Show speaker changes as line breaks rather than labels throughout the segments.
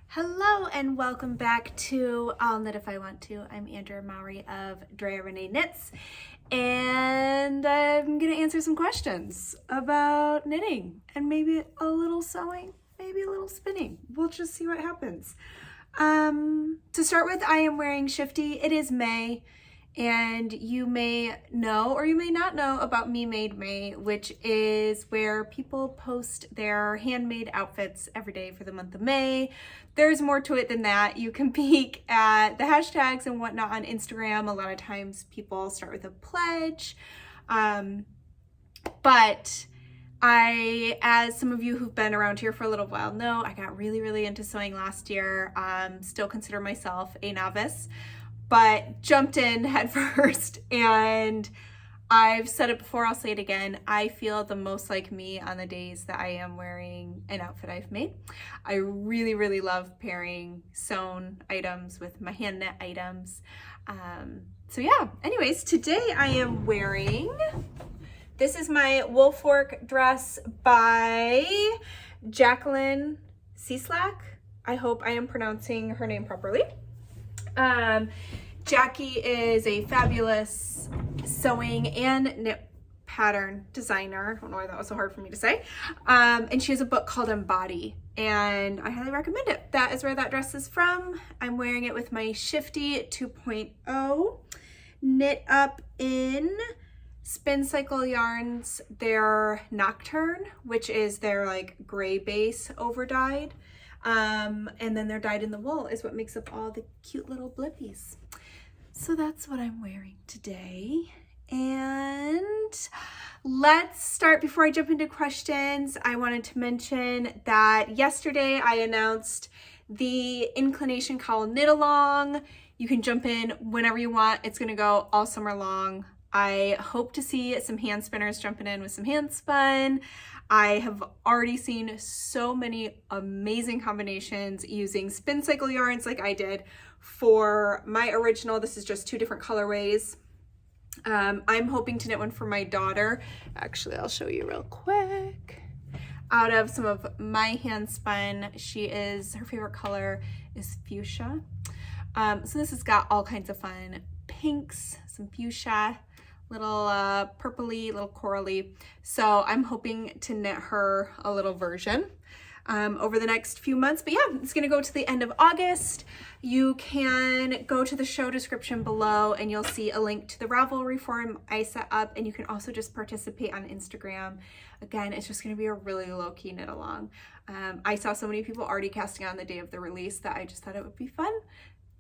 Hello and welcome back to I'll Knit If I Want To. I'm Andrea Mowry of Drea Renee Knits, and I'm gonna answer some questions about knitting and maybe a little sewing, maybe a little spinning. We'll just see what happens. To start with, I am wearing Shifty. It is May, and you may know or you may not know about Me Made May, which is where people post their handmade outfits every day for the month of May. There's more to it than that. You can peek at the hashtags and whatnot on Instagram. A lot of times people start with a pledge. But as some of you who've been around here for a little while know, I got really into sewing last year. Still consider myself a novice, but jumped in head first, and I've said it before, I'll say it again. I feel the most like me on the days that I am wearing an outfit I've made. I really love pairing sewn items with my hand knit items. So yeah, anyways, today I am wearing, this is my Woolfolk dress by Jacqueline Cieslak. I hope I am pronouncing her name properly. Jackie is a fabulous sewing and knit pattern designer. I don't know why that was so hard for me to say. And she has a book called Embody, and I highly recommend it. That is where that dress is from. I'm wearing it with my Shifty 2.0, knit up in Spin Cycle yarns, their Nocturne, which is their like gray base over dyed. And then they're dyed in the wool is what makes up all the cute little blippies. So that's what I'm wearing today. And let's start. Before I jump into questions, I wanted to mention that yesterday I announced the Inclination cowl knit along. You can jump in whenever you want. It's gonna go all summer long. I hope to see some hand spinners jumping in with some hand spun. I have already seen so many amazing combinations using spin cycle yarns like I did for my original. This is just 2 different colorways. I'm hoping to knit one for my daughter. Actually, I'll show you real quick. Out of some of my hand spun, her favorite color is fuchsia. So this has got all kinds of fun pinks, some fuchsia, little purpley, little corally. So I'm hoping to knit her a little version over the next few months. But yeah, it's gonna go to the end of August. You can go to the show description below and you'll see a link to the Ravelry forum I set up, and you can also just participate on Instagram. Again, it's just gonna be a really low-key knit along. I saw so many people already casting on the day of the release that I just thought it would be fun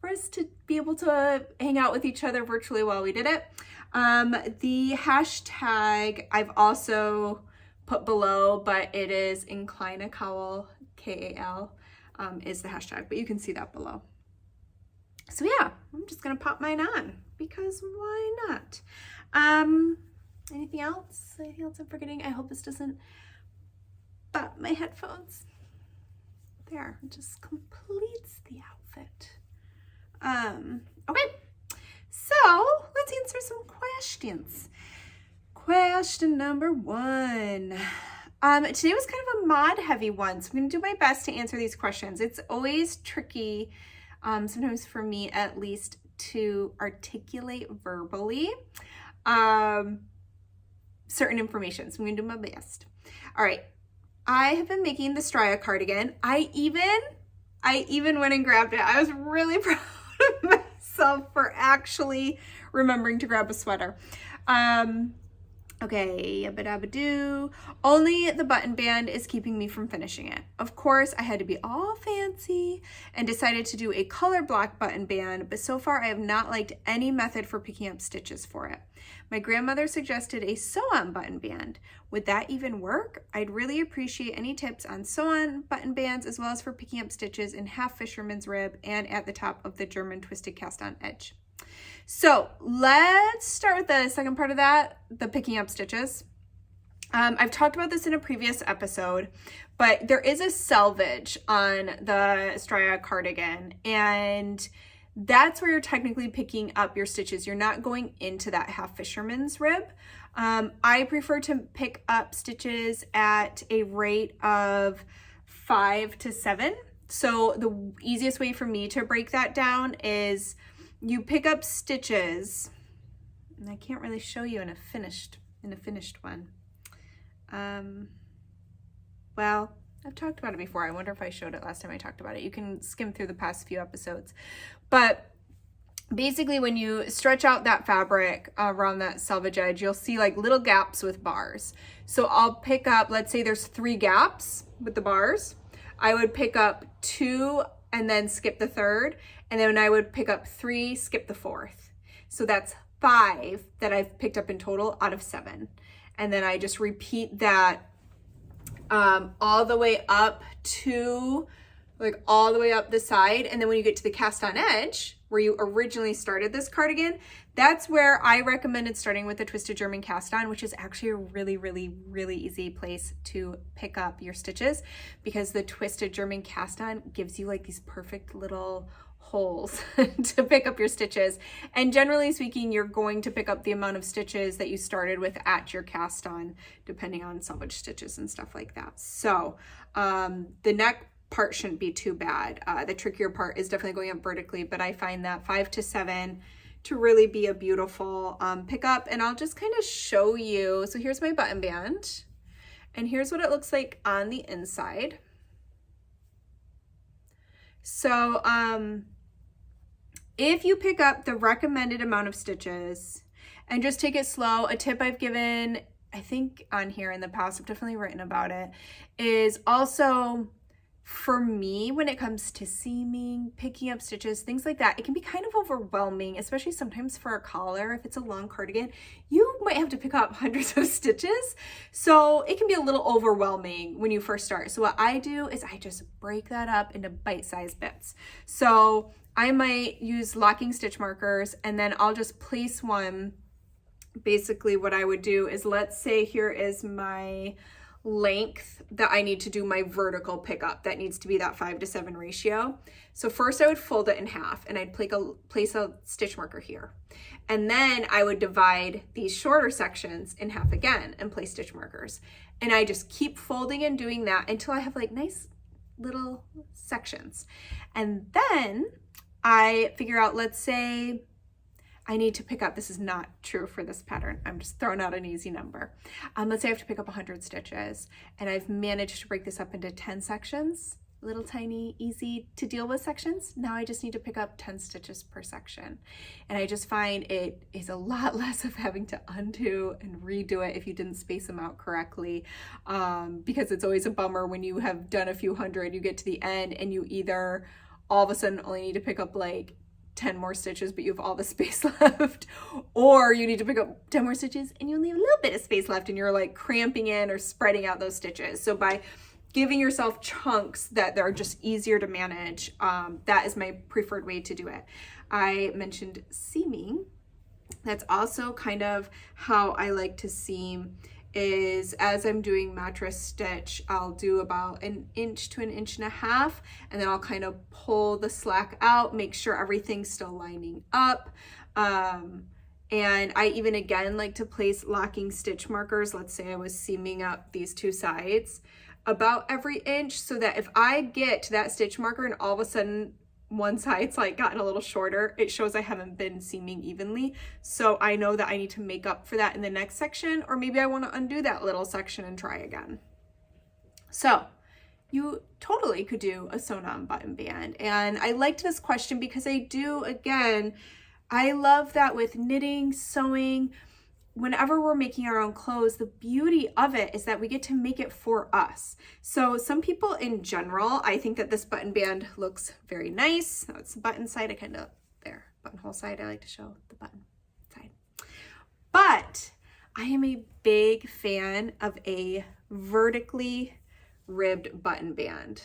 for us to be able to hang out with each other virtually while we did it. The hashtag I've also put below, but it is Incline cowl, K-A-L, is the hashtag, but you can see that below. So yeah, I'm just gonna pop mine on because why not? Anything else? Anything else I'm forgetting? I hope this doesn't bop my headphones. There, it just completes the outfit. Okay, so let's answer some questions. Question number 1. Today was kind of a mod heavy one, so I'm gonna do my best to answer these questions. It's always tricky, sometimes for me at least, to articulate verbally certain information, so I'm gonna do my best. All right, I have been making the Stria cardigan. I even went and grabbed it. I was really proud of myself for actually remembering to grab a sweater. Okay, yabba-dabba-doo. Only the button band is keeping me from finishing it. Of course, I had to be all fancy and decided to do a color block button band, but so far I have not liked any method for picking up stitches for it. My grandmother suggested a sew-on button band. Would that even work? I'd really appreciate any tips on sew-on button bands, as well as for picking up stitches in half fisherman's rib and at the top of the German twisted cast-on edge. So let's start with the second part of that, the picking up stitches. I've talked about this in a previous episode, but there is a selvage on the Stria cardigan, and that's where you're technically picking up your stitches. You're not going into that half fisherman's rib. I prefer to pick up stitches at a rate of 5 to 7 So the easiest way for me to break that down is you pick up stitches, and I can't really show you in a finished one. Well, I've talked about it before. I wonder if I showed it last time I talked about it. You can skim through the past few episodes. But basically when you stretch out that fabric around that selvage edge, you'll see like little gaps with bars. So I'll pick up, let's say there's 3 gaps with the bars. I would pick up 2 and then skip the 3rd. And then I would pick up 3, skip the 4th. So that's 5 that I've picked up in total out of 7. And then I just repeat that all the way up to, like all the way up the side. And then when you get to the cast on edge, where you originally started this cardigan, that's where I recommended starting with the Twisted German cast on, which is actually a really, really, really easy place to pick up your stitches, because the Twisted German cast on gives you like these perfect little holes to pick up your stitches. And generally speaking, you're going to pick up the amount of stitches that you started with at your cast on, depending on selvage stitches and stuff like that. So the neck part shouldn't be too bad. The trickier part is definitely going up vertically, but I find that 5 to 7 to really be a beautiful pickup. And I'll just kind of show you. So here's my button band, and here's what it looks like on the inside. So if you pick up the recommended amount of stitches and just take it slow, a tip I've given, I think on here in the past, I've definitely written about it, is also for me, when it comes to seaming, picking up stitches, things like that, it can be kind of overwhelming, especially sometimes for a collar. If it's a long cardigan, you might have to pick up hundreds of stitches. So it can be a little overwhelming when you first start. So what I do is I just break that up into bite-sized bits. So I might use locking stitch markers, and then I'll just place one. Basically what I would do is, let's say here is my length that I need to do my vertical pickup. That needs to be that 5 to 7 ratio. So first I would fold it in half, and I'd place a stitch marker here. And then I would divide these shorter sections in half again and place stitch markers. And I just keep folding and doing that until I have like nice little sections. And then I figure out, let's say I need to pick up, this is not true for this pattern, I'm just throwing out an easy number. Let's say I have to pick up 100 stitches, and I've managed to break this up into 10 sections, little tiny, easy to deal with sections. Now I just need to pick up 10 stitches per section. And I just find it is a lot less of having to undo and redo it if you didn't space them out correctly, because it's always a bummer when you have done a few hundred, you get to the end and you either all of a sudden only need to pick up like 10 more stitches, but you have all the space left, or you need to pick up 10 more stitches and you only have a little bit of space left, and you're like cramping in or spreading out those stitches. So by giving yourself chunks that are just easier to manage, that is my preferred way to do it. I mentioned seaming. That's also kind of how I like to seam, is as I'm doing mattress stitch, I'll do about 1 inch to 1.5 inches, and then I'll kind of pull the slack out, make sure everything's still lining up. And I even again like to place locking stitch markers. Let's say I was seaming up these 2 sides about every inch, so that if I get to that stitch marker and all of a sudden one side's like gotten a little shorter, it shows I haven't been seaming evenly. So I know that I need to make up for that in the next section, or maybe I want to undo that little section and try again. So you totally could do a sewn on button band. And I liked this question because I love that with knitting, sewing, whenever we're making our own clothes, the beauty of it is that we get to make it for us. So some people in general, I think that this button band looks very nice. That's the button side. Buttonhole side. I like to show the button side. But I am a big fan of a vertically ribbed button band.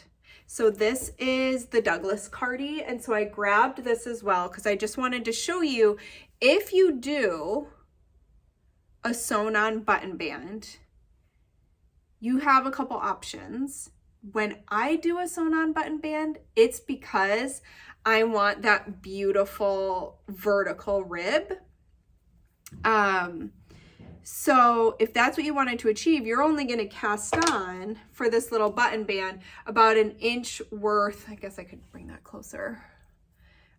So this is the Douglas Cardi, and so I grabbed this as well because I just wanted to show you, if you do a sewn on button band, you have a couple options. When I do a sewn on button band, it's because I want that beautiful vertical rib. So if that's what you wanted to achieve, you're only going to cast on for this little button band about an inch worth, I guess I could bring that closer,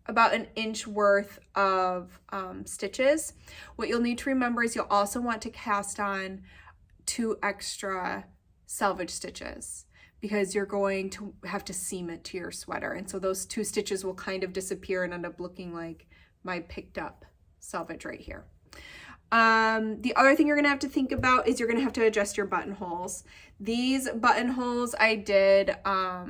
about an inch worth of stitches. What you'll need to remember is you'll also want to cast on 2 extra selvage stitches, because you're going to have to seam it to your sweater. And so those 2 stitches will kind of disappear and end up looking like my picked up selvage right here. The other thing you're gonna have to think about is you're gonna have to adjust your buttonholes. These buttonholes I did, how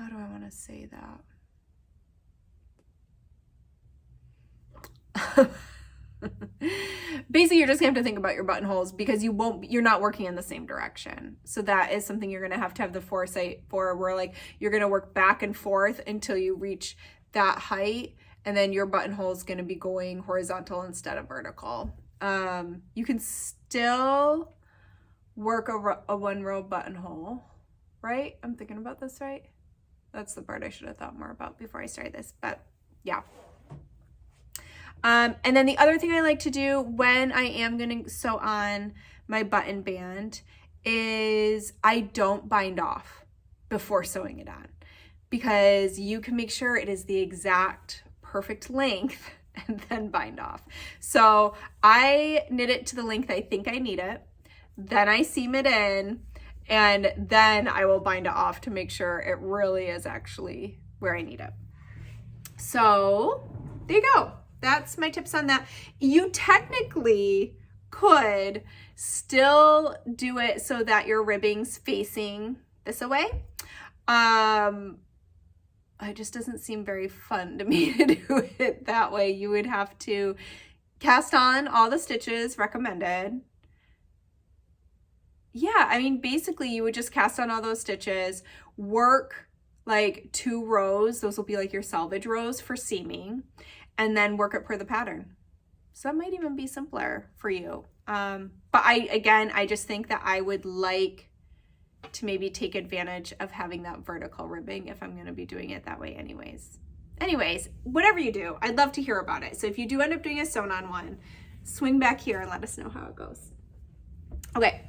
do I wanna say that? Basically, you're just gonna have to think about your buttonholes, because you're not working in the same direction. So that is something you're gonna have to have the foresight for, where like you're gonna work back and forth until you reach that height, and then your buttonhole is gonna be going horizontal instead of vertical. You can still work a 1-row buttonhole, right? I'm thinking about this right. That's the part I should have thought more about before I started this, but yeah. And then the other thing I like to do when I am going to sew on my button band is I don't bind off before sewing it on, because you can make sure it is the exact perfect length and then bind off. So I knit it to the length I think I need it, then I seam it in, and then I will bind it off to make sure it really is actually where I need it. So there you go. That's my tips on that. You technically could still do it so that your ribbing's facing this away. It just doesn't seem very fun to me to do it that way. You would have to cast on all the stitches recommended. Yeah, I mean, basically you would just cast on all those stitches, work like 2 rows. Those will be like your selvage rows for seaming, and then work it per the pattern. So that might even be simpler for you. But I just think that I would like to maybe take advantage of having that vertical ribbing if I'm gonna be doing it that way anyways. Whatever you do, I'd love to hear about it. So if you do end up doing a sewn on one, swing back here and let us know how it goes. Okay,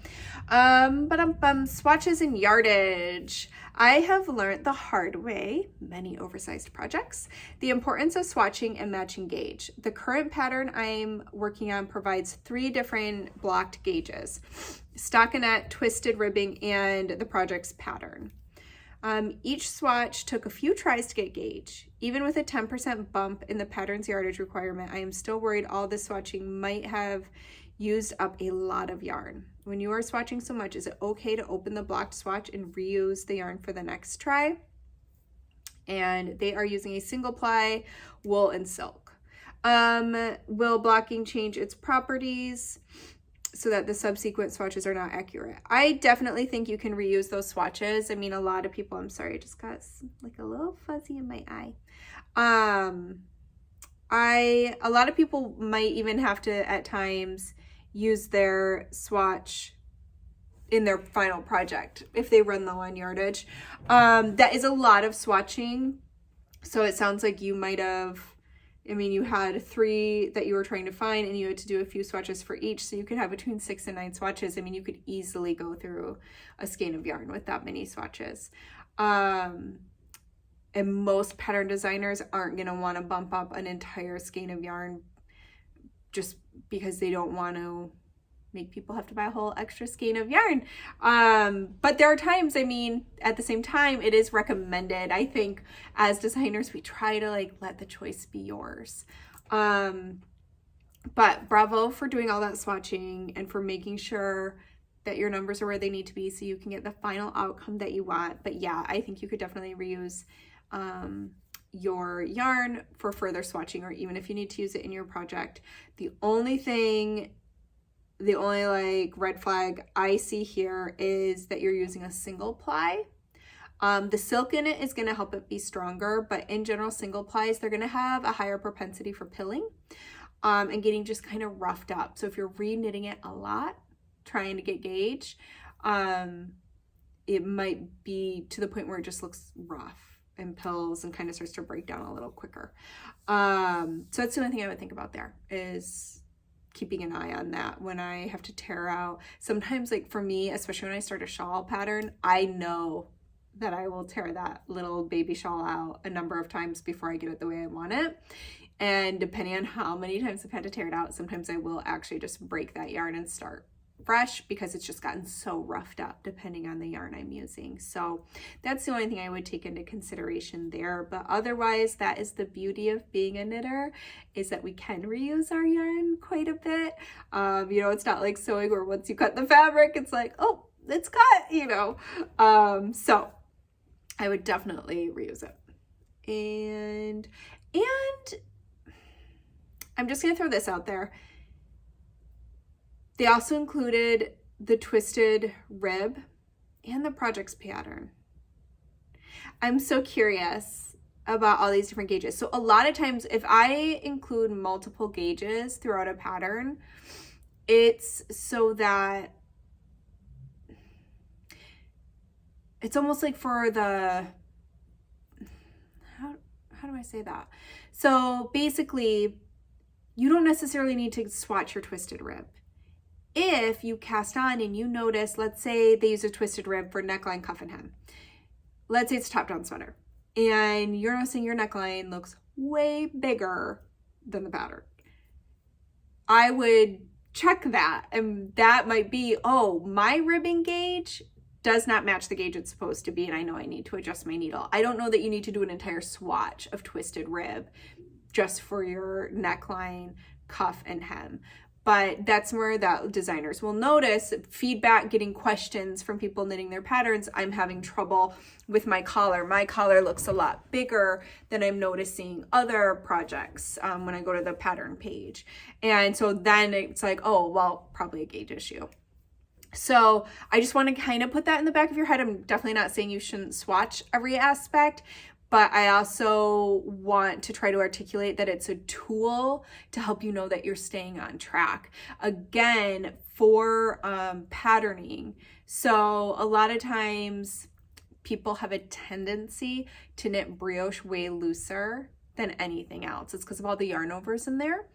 swatches and yardage. I have learned the hard way, many oversized projects, the importance of swatching and matching gauge. The current pattern I'm working on provides 3 different blocked gauges: stockinette, twisted ribbing, and the project's pattern. Each swatch took a few tries to get gauge. Even with a 10% bump in the pattern's yardage requirement, I am still worried all this swatching might have used up a lot of yarn. When you are swatching so much, is it okay to open the blocked swatch and reuse the yarn for the next try? And they are using a single ply wool and silk. Will blocking change its properties so that the subsequent swatches are not accurate? I definitely think you can reuse those swatches. I mean, a lot of people, I'm sorry, I just got like a little fuzzy in my eye. A lot of people might even have to at times use their swatch in their final project if they run low on yardage. That is a lot of swatching. So it sounds like you might have, I mean, you had 3 that you were trying to find and you had to do a few swatches for each. So you could have between 6 and 9 swatches. I mean, you could easily go through a skein of yarn with that many swatches. And most pattern designers aren't going to want to bump up an entire skein of yarn just because they don't want to make people have to buy a whole extra skein of yarn. But there are times, I mean, at the same time, it is recommended. I think as designers, we try to like let the choice be yours. But bravo for doing all that swatching and for making sure that your numbers are where they need to be so you can get the final outcome that you want. But yeah, I think you could definitely reuse your yarn for further swatching, or even if you need to use it in your project. The only like red flag I see here is that you're using a single ply. The silk in it is going to help it be stronger, but in general, single plies, they're going to have a higher propensity for pilling and getting just kind of roughed up. So if you're re-knitting it a lot, trying to get gauge, it might be to the point where it just looks rough and pills and kind of starts to break down a little quicker. So that's the only thing I would think about there, is keeping an eye on that when I have to tear out. Sometimes, like for me, especially when I start a shawl pattern, I know that I will tear that little baby shawl out a number of times before I get it the way I want it. And depending on how many times I've had to tear it out, sometimes I will actually just break that yarn and start fresh, because it's just gotten so roughed up depending on the yarn I'm using. So that's the only thing I would take into consideration there. But otherwise, that is the beauty of being a knitter, is that we can reuse our yarn quite a bit. You know, it's not like sewing where once you cut the fabric, it's like, oh, it's cut, you know. So I would definitely reuse it. And I'm just gonna throw this out there. They also included the twisted rib and the projects pattern. I'm so curious about all these different gauges. So a lot of times if I include multiple gauges throughout a pattern, it's so that it's almost like for the, how do I say that? So basically, you don't necessarily need to swatch your twisted rib. If you cast on and you notice, let's say they use a twisted rib for neckline, cuff, and hem. Let's say it's a top-down sweater, and you're noticing your neckline looks way bigger than the pattern. I would check that, and that might be, oh, my ribbing gauge does not match the gauge it's supposed to be, and I know I need to adjust my needle. I don't know that you need to do an entire swatch of twisted rib just for your neckline, cuff, and hem. But that's where that designers will notice feedback, getting questions from people knitting their patterns. I'm having trouble with my collar. My collar looks a lot bigger than I'm noticing other projects when I go to the pattern page. And so then it's like, oh, well, probably a gauge issue. So I just want to kind of put that in the back of your head. I'm definitely not saying you shouldn't swatch every aspect, but I also want to try to articulate that it's a tool to help you know that you're staying on track. Again, for patterning. So a lot of times people have a tendency to knit brioche way looser than anything else. It's because of all the yarn overs in there.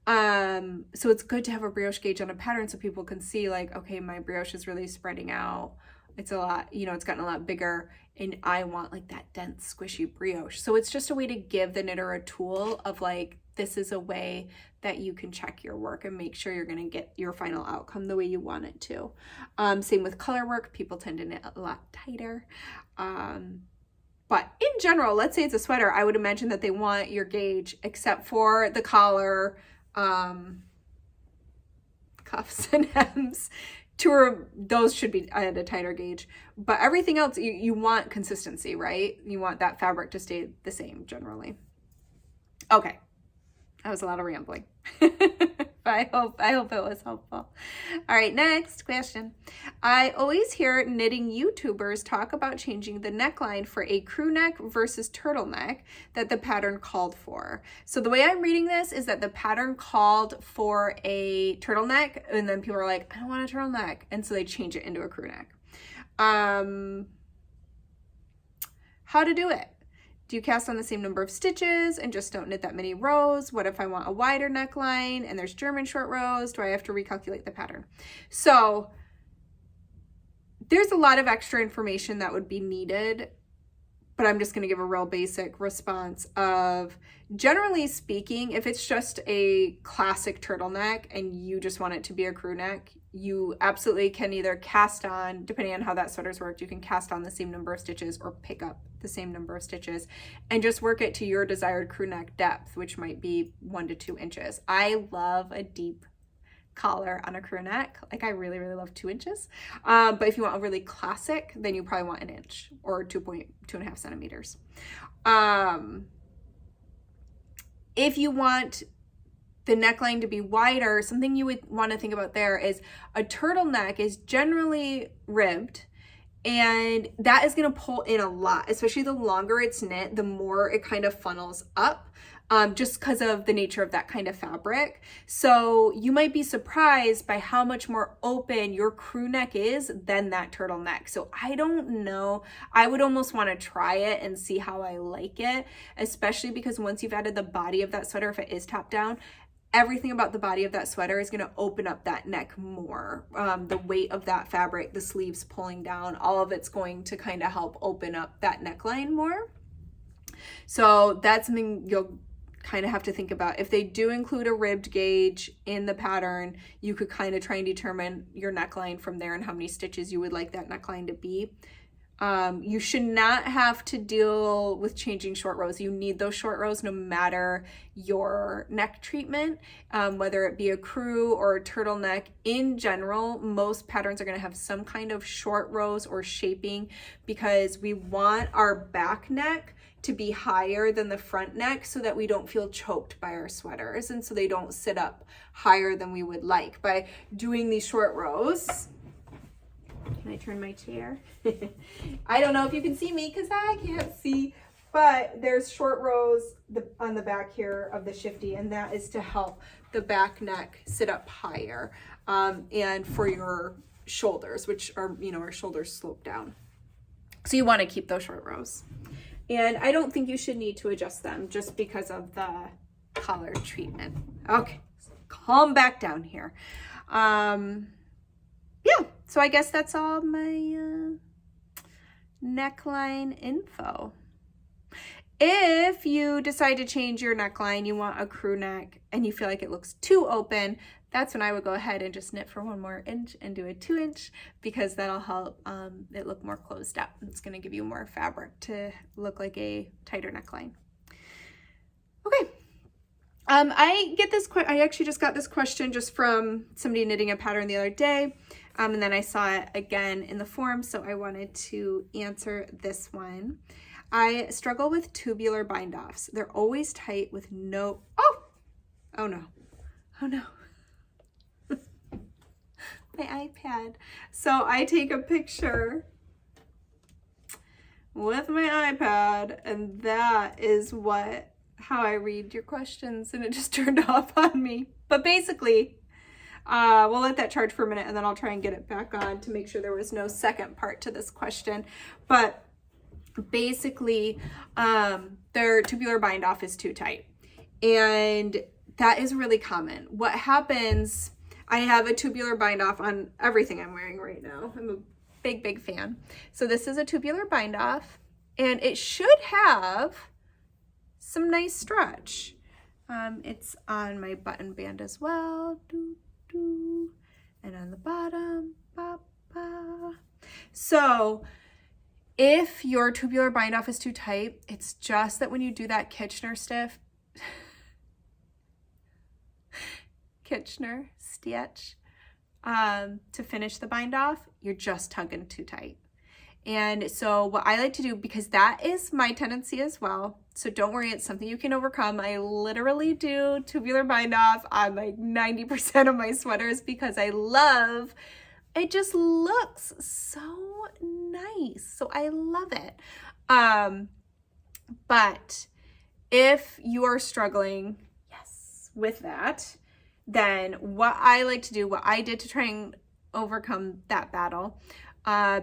So it's good to have a brioche gauge on a pattern so people can see like, okay, my brioche is really spreading out. It's a lot, you know, it's gotten a lot bigger, and I want like that dense, squishy brioche. So it's just a way to give the knitter a tool of like, this is a way that you can check your work and make sure you're going to get your final outcome the way you want it to. Same with color work. People tend to knit a lot tighter. But in general, let's say it's a sweater, I would imagine that they want your gauge except for the collar, cuffs and hems. Those should be at a tighter gauge, but everything else, you want consistency, right? You want that fabric to stay the same generally. Okay, that was a lot of rambling. I hope it was helpful. All right, next question. I always hear knitting YouTubers talk about changing the neckline for a crew neck versus turtleneck that the pattern called for. So the way I'm reading this is that the pattern called for a turtleneck, and then people are like, I don't want a turtleneck, and so they change it into a crew neck. How to do it? Do you cast on the same number of stitches and just don't knit that many rows? What if I want a wider neckline and there's German short rows? Do I have to recalculate the pattern? So there's a lot of extra information that would be needed, but I'm just going to give a real basic response of, generally speaking, if it's just a classic turtleneck and you just want it to be a crew neck, you absolutely can either cast on, depending on how that sweater's worked, you can cast on the same number of stitches or pick up the same number of stitches and just work it to your desired crew neck depth, which might be 1 to 2 inches. I love a deep collar on a crew neck. Like I really, really love 2 inches. But if you want a really classic, then you probably want 1 inch or 2.5 centimeters. If you want the neckline to be wider, something you would want to think about there is a turtleneck is generally ribbed, and that is going to pull in a lot, especially the longer it's knit, the more it kind of funnels up. just because of the nature of that kind of fabric. So you might be surprised by how much more open your crew neck is than that turtleneck. So I don't know. I would almost want to try it and see how I like it, especially because once you've added the body of that sweater, if it is top down, everything about the body of that sweater is going to open up that neck more. The weight of that fabric, the sleeves pulling down, all of it's going to kind of help open up that neckline more. So that's something you'll kind of have to think about. If they do include a ribbed gauge in the pattern, you could kind of try and determine your neckline from there and how many stitches you would like that neckline to be. You should not have to deal with changing short rows. You need those short rows no matter your neck treatment, whether it be a crew or a turtleneck. In general, most patterns are going to have some kind of short rows or shaping because we want our back neck to be higher than the front neck so that we don't feel choked by our sweaters and so they don't sit up higher than we would like. By doing these short rows, can I turn my chair? I don't know if you can see me because I can't see, but there's short rows on the back here of the shifty, and that is to help the back neck sit up higher, and for your shoulders, which are, you know, our shoulders slope down. So you want to keep those short rows. And I don't think you should need to adjust them just because of the collar treatment. Okay, so calm back down here. Yeah, so I guess that's all my neckline info. If you decide to change your neckline, you want a crew neck and you feel like it looks too open, that's when I would go ahead and just knit for 1 more inch and do a 2-inch because that'll help it look more closed up. It's going to give you more fabric to look like a tighter neckline. Okay. I actually just got this question just from somebody knitting a pattern the other day. And then I saw it again in the forum, so I wanted to answer this one. I struggle with tubular bind-offs. They're always tight with no, oh no, my iPad. So I take a picture with my iPad, and that is how I read your questions, and it just turned off on me. But basically, we'll let that charge for a minute and then I'll try and get it back on to make sure there was no second part to this question. But basically, their tubular bind off is too tight. And that is really common. What happens, I have a tubular bind off on everything I'm wearing right now. I'm a big, big fan. So this is a tubular bind off and it should have some nice stretch. It's on my button band as well. And on the bottom, So if your tubular bind off is too tight, it's just that when you do that Kitchener stitch, to finish the bind off, you're just tugging too tight. And so what I like to do, because that is my tendency as well, so don't worry, it's something you can overcome. I literally do tubular bind off on like 90% of my sweaters because it just looks so nice. So I love it. But if you are struggling, with that, then what I like to do, what I did to try and overcome that battle,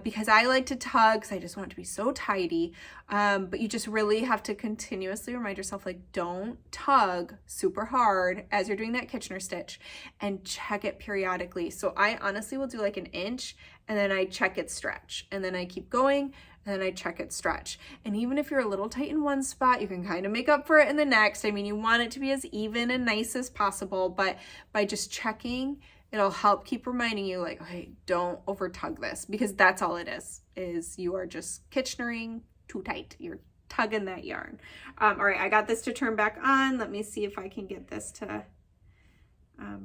because I like to tug because I just want it to be so tidy, but you just really have to continuously remind yourself, like, don't tug super hard as you're doing that Kitchener stitch, and check it periodically. So I honestly will do like an inch and then I check it stretch, and then I keep going and then I check it stretch. And even if you're a little tight in one spot, you can kind of make up for it in the next. I mean, you want it to be as even and nice as possible, but by just checking, it'll help keep reminding you, like, okay, don't over tug this, because that's all it is you are just Kitchenering too tight. You're tugging that yarn. All right, I got this to turn back on. Let me see if I can get this to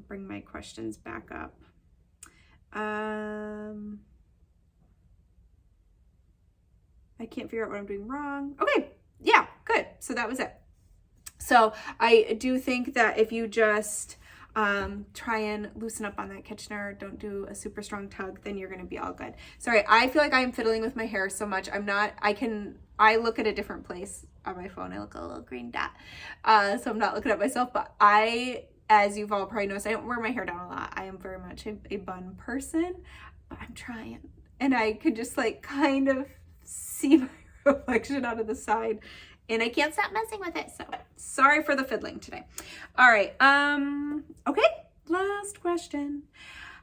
bring my questions back up. I can't figure out what I'm doing wrong. Okay, yeah, good. So that was it. So I do think that if you just Try and loosen up on that Kitchener. Don't do a super strong tug, then you're gonna be all good. Sorry, I feel like I'm fiddling with my hair so much. I look at a different place on my phone. I look a little green dot. So I'm not looking at myself, but as you've all probably noticed, I don't wear my hair down a lot. I am very much a bun person, but I'm trying. And I could just like kind of see my reflection out of the side, and I can't stop messing with it. So sorry for the fiddling today. All right. Okay. Last question.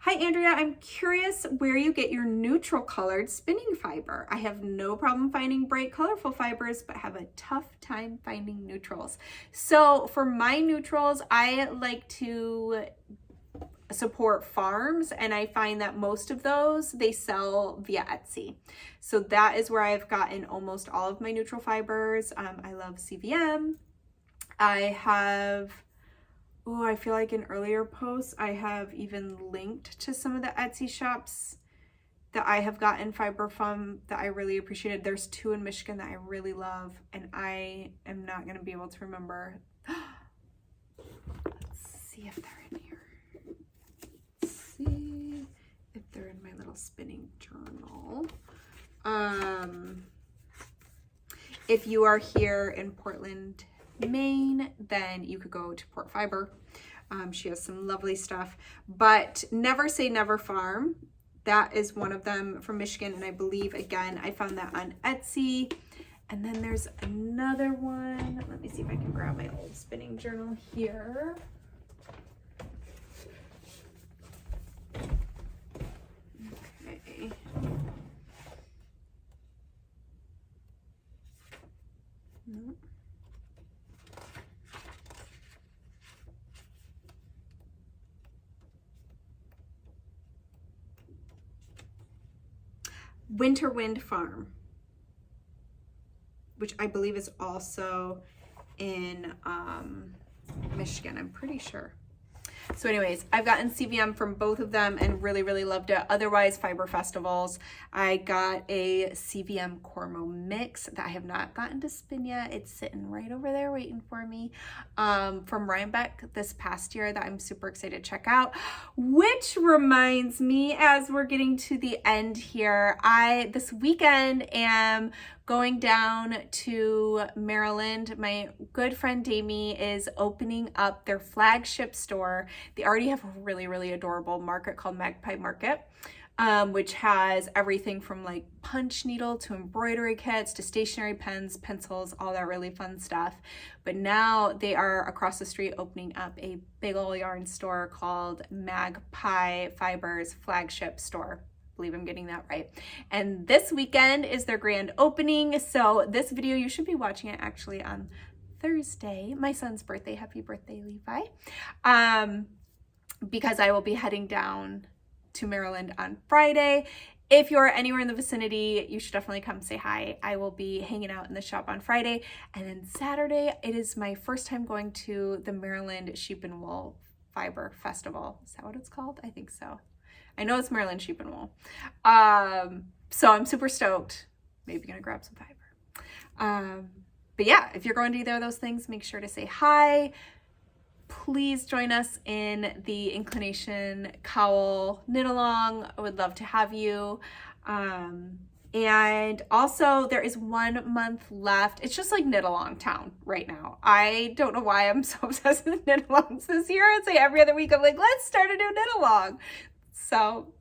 Hi, Andrea. I'm curious where you get your neutral colored spinning fiber. I have no problem finding bright, colorful fibers, but have a tough time finding neutrals. So for my neutrals, I like to support farms, and I find that most of those they sell via Etsy. So that is where I've gotten almost all of my neutral fibers. I love CVM. I have, I feel like in earlier posts I have even linked to some of the Etsy shops that I have gotten fiber from that I really appreciated. There's 2 in Michigan that I really love, and I am not going to be able to remember. Let's see if they're in here. See if they're in my little spinning journal. If you are here in Portland, Maine, then you could go to Port Fiber. She has some lovely stuff, but Never Say Never Farm, that is one of them from Michigan, and I believe, again, I found that on Etsy. And then there's another one. Let me see if I can grab my old spinning journal here. Okay. Nope. Winter Wind Farm, which I believe is also in Michigan, I'm pretty sure. So anyways, I've gotten CVM from both of them and really, really loved it. Otherwise, Fiber Festivals, I got a CVM Cormo mix that I have not gotten to spin yet. It's sitting right over there waiting for me, from Rhinebeck this past year that I'm super excited to check out. Which reminds me, as we're getting to the end here, I this weekend am going down to Maryland. My good friend Damie is opening up their flagship store. They already have a really, really adorable market called Magpie Market, which has everything from like punch needle to embroidery kits to stationery pens, pencils, all that really fun stuff. But now they are across the street opening up a big old yarn store called Magpie Fibers Flagship Store. I believe I'm getting that right. And this weekend is their grand opening. So this video, you should be watching it actually on Thursday, my son's birthday. Happy birthday, Levi. Because I will be heading down to Maryland on Friday. If you're anywhere in the vicinity, you should definitely come say hi. I will be hanging out in the shop on Friday. And then Saturday, it is my first time going to the Maryland Sheep and Wool Fiber Festival. Is that what it's called? I think so. I know it's Maryland Sheep and Wool. So I'm super stoked. Maybe gonna grab some fiber. But yeah, if you're going to either of those things, make sure to say hi. Please join us in the Inclination cowl knit along. I would love to have you. And also there is 1 month left. It's just like knit along town right now. I don't know why I'm so obsessed with knit alongs this year. It's like every other week I'm like, let's start a new knit along. So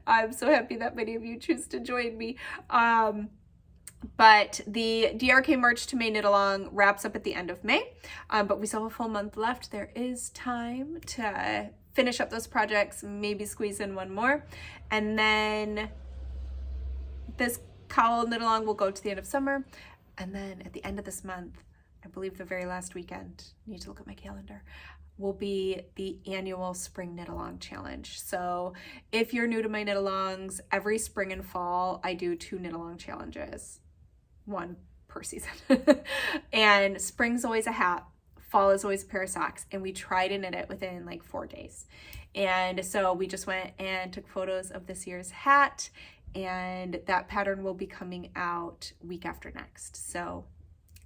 I'm so happy that many of you choose to join me. But the DRK March to May knit along wraps up at the end of May, but we still have a full month left. There is time to finish up those projects, maybe squeeze in one more. And then this cowl knit along will go to the end of summer. And then at the end of this month, I believe the very last weekend, I need to look at my calendar, will be the annual spring knit along challenge. So if you're new to my knit alongs, every spring and fall, I do 2 knit along challenges. 1 per season. And spring's always a hat, fall is always a pair of socks, and we try to knit it within like 4 days. And so we just went and took photos of this year's hat, and that pattern will be coming out week after next. So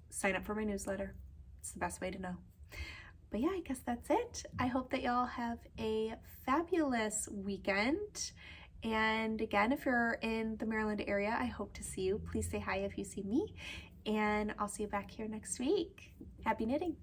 sign up for my newsletter. It's the best way to know. But yeah, I guess that's it. I hope that y'all have a fabulous weekend. And again, if you're in the Maryland area, I hope to see you. Please say hi if you see me. And I'll see you back here next week. Happy knitting.